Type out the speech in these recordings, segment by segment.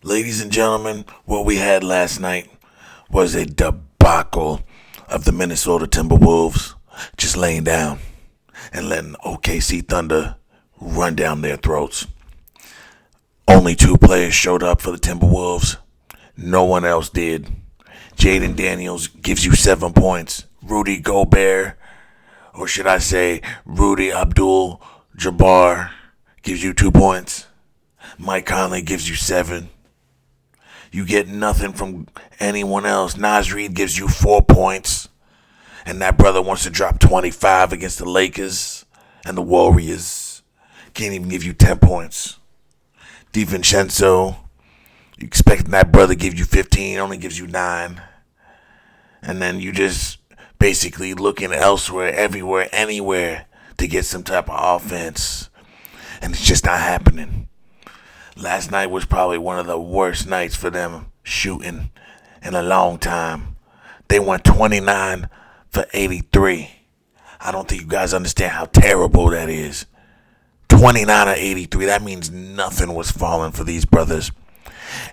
Ladies and gentlemen, what we had last night was a debacle of the Minnesota Timberwolves just laying down and letting OKC Thunder run down their throats. Only two players showed up for the Timberwolves. No one else did. Jaden Daniels gives you 7 points. Rudy Gobert, or should I say Rudy Abdul-Jabbar, gives you 2 points. Mike Conley gives you 7. You get nothing from anyone else. Naz Reid gives you 4 points. And that brother wants to drop 25 against the Lakers and the Warriors. Can't even give you 10 points. DiVincenzo, you expecting that brother to give you 15, only gives you 9. And then you just basically looking elsewhere, everywhere, anywhere to get some type of offense. And it's just not happening. Last night was probably one of the worst nights for them shooting in a long time. They went 29 for 83. I don't think you guys understand how terrible that is. 29 or 83, that means nothing was falling for these brothers.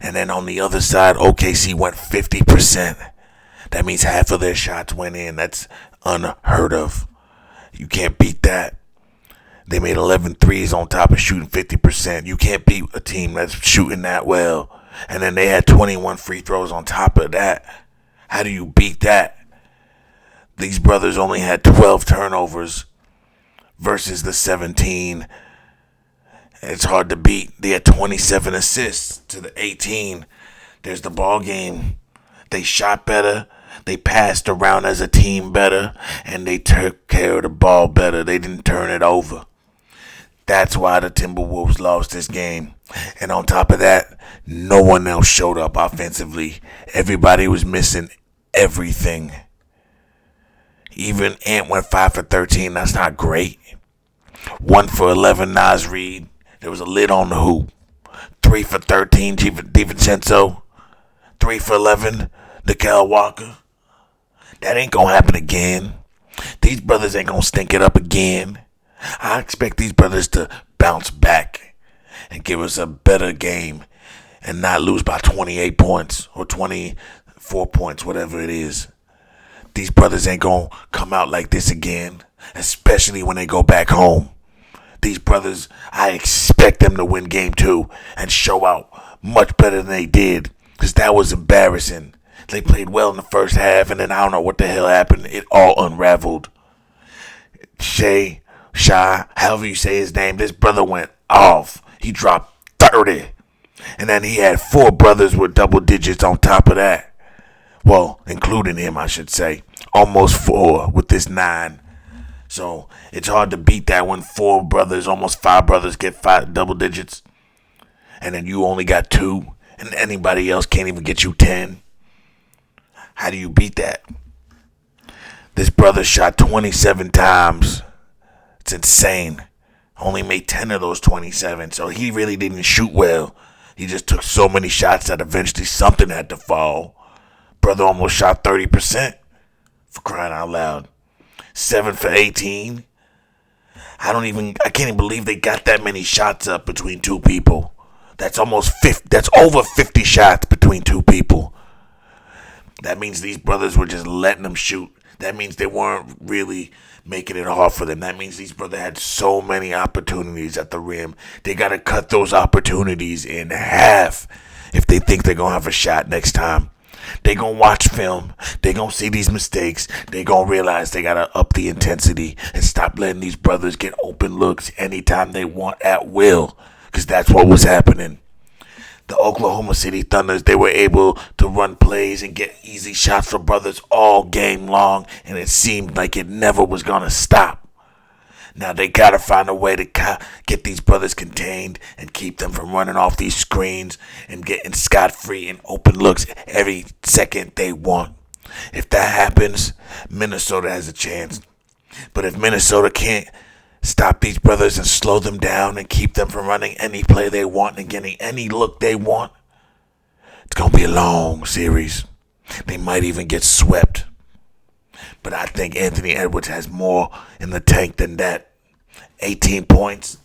And then on the other side, OKC went 50%. That means half of their shots went in. That's unheard of. You can't beat that. They made 11 threes on top of shooting 50%. You can't beat a team that's shooting that well. And then they had 21 free throws on top of that. How do you beat that? These brothers only had 12 turnovers versus the 17. It's hard to beat. They had 27 assists to the 18. There's the ball game. They shot better. They passed around as a team better. And they took care of the ball better. They didn't turn it over. That's why the Timberwolves lost this game. And on top of that, no one else showed up offensively. Everybody was missing everything. Even Ant went 5 for 13. That's not great. 1 for 11, Naz Reid. There was a lid on the hoop. 3 for 13, DiVincenzo. 3 for 11, Nickel Walker. That ain't gonna happen again. These brothers ain't gonna stink it up again. I expect these brothers to bounce back and give us a better game and not lose by 28 points or 24 points, whatever it is. These brothers ain't gonna come out like this again, especially when they go back home. These brothers, I expect them to win game 2 and show out much better than they did, because that was embarrassing. They played well in the first half, and then I don't know what the hell happened. It all unraveled. Shy, however you say his name, this brother went off. He dropped 30. And then he had 4 brothers with double digits on top of that. Well, including him, I should say. Almost 4 with this 9. So it's hard to beat that when 4 brothers, almost 5 brothers get 5 double digits. And then you only got 2. And anybody else can't even get you 10. How do you beat that? This brother shot 27 times. It's insane. Only made 10 of those 27. So he really didn't shoot well. He just took so many shots that eventually something had to fall. Brother almost shot 30%. For crying out loud. 7 for 18. I can't even believe they got that many shots up between 2 people. That's almost 50. That's over 50 shots between 2 people. That means these brothers were just letting them shoot. That means they weren't really making it hard for them. That means these brothers had so many opportunities at the rim. They got to cut those opportunities in half if they think they're going to have a shot next time. They going to watch film. They going to see these mistakes. They going to realize they got to up the intensity and stop letting these brothers get open looks anytime they want at will, because that's what was happening. The Oklahoma City Thunders, they were able to run plays and get easy shots for brothers all game long, and it seemed like it never was going to stop. Now they got to find a way to get these brothers contained and keep them from running off these screens and getting scot-free and open looks every second they want. If that happens, Minnesota has a chance. But if Minnesota can't stop these brothers and slow them down and keep them from running any play they want and getting any look they want, it's going to be a long series. They might even get swept. But I think Anthony Edwards has more in the tank than that. 18 points.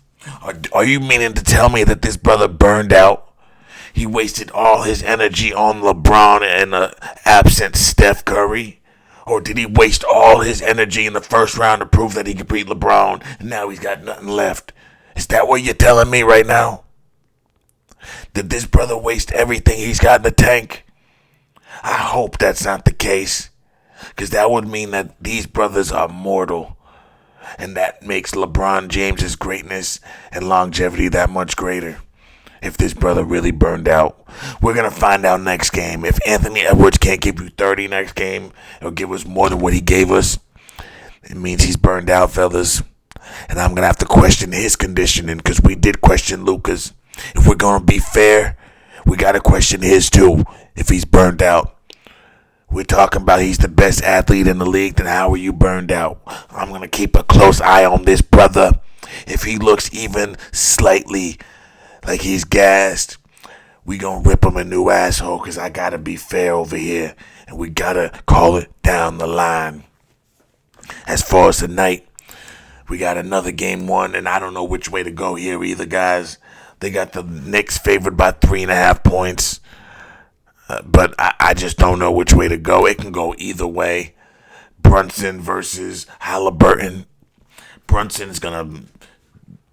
Are you meaning to tell me that this brother burned out? He wasted all his energy on LeBron and absent Steph Curry? Or did he waste all his energy in the first round to prove that he could beat LeBron, and now he's got nothing left? Is that what you're telling me right now? Did this brother waste everything he's got in the tank? I hope that's not the case, because that would mean that these brothers are mortal, and that makes LeBron James's greatness and longevity that much greater. If this brother really burned out, we're going to find out next game. If Anthony Edwards can't give you 30 next game, he'll give us more than what he gave us. It means he's burned out, fellas. And I'm going to have to question his conditioning, because we did question Luka's. If we're going to be fair, we got to question his too, if he's burned out. We're talking about he's the best athlete in the league, then how are you burned out? I'm going to keep a close eye on this brother. If he looks even slightly like he's gassed, we gonna rip him a new asshole, because I gotta be fair over here, and we gotta call it down the line. As far as tonight, we got another game one, and I don't know which way to go here either, guys. They got the Knicks favored by 3.5 points, but I just don't know which way to go. It can go either way. Brunson versus Halliburton. Brunson's gonna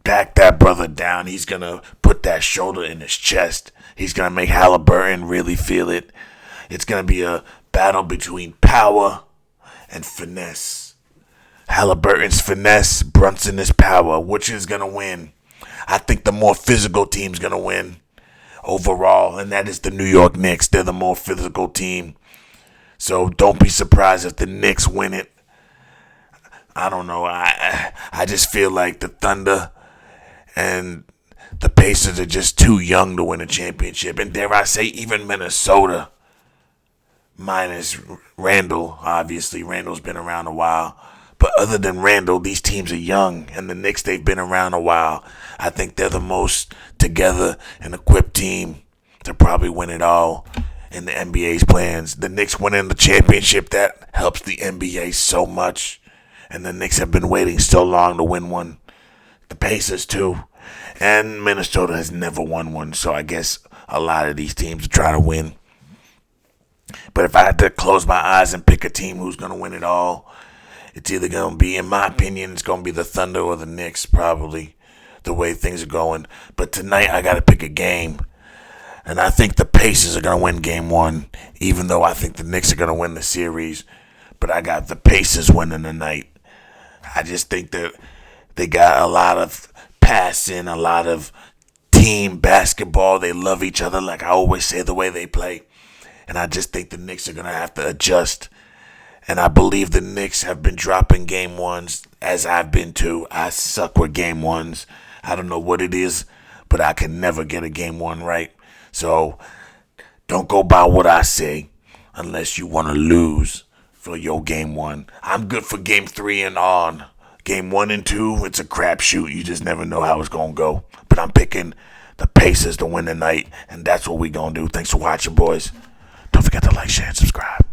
back that brother down. He's going to put that shoulder in his chest. He's going to make Halliburton really feel it. It's going to be a battle between power and finesse. Halliburton's finesse, Brunson is power. Which is going to win? I think the more physical team's going to win overall, and that is the New York Knicks. They're the more physical team. So don't be surprised if the Knicks win it. I don't know. I just feel like the Thunder and the Pacers are just too young to win a championship. And dare I say, even Minnesota, minus Randall. Obviously, Randall's been around a while. But other than Randall, these teams are young. And the Knicks, they've been around a while. I think they're the most together and equipped team to probably win it all in the NBA's plans. The Knicks winning the championship, that helps the NBA so much. And the Knicks have been waiting so long to win one. The Pacers too. And Minnesota has never won one. So I guess a lot of these teams are trying to win. But if I had to close my eyes and pick a team who's going to win it all, it's either going to be, in my opinion, it's going to be the Thunder or the Knicks, probably, the way things are going. But tonight I got to pick a game. And I think the Pacers are going to win game one, even though I think the Knicks are going to win the series. But I got the Pacers winning tonight. I just think that they got a lot of passing, a lot of team basketball. They love each other, like I always say, the way they play. And I just think the Knicks are going to have to adjust. And I believe the Knicks have been dropping game ones, as I've been too. I suck with game ones. I don't know what it is, but I can never get a game one right. So don't go by what I say unless you want to lose for your game one. I'm good for game 3 and on. Game 1 and 2, it's a crapshoot. You just never know how it's going to go. But I'm picking the Pacers to win tonight, and that's what we going to do. Thanks for watching, boys. Don't forget to like, share, and subscribe.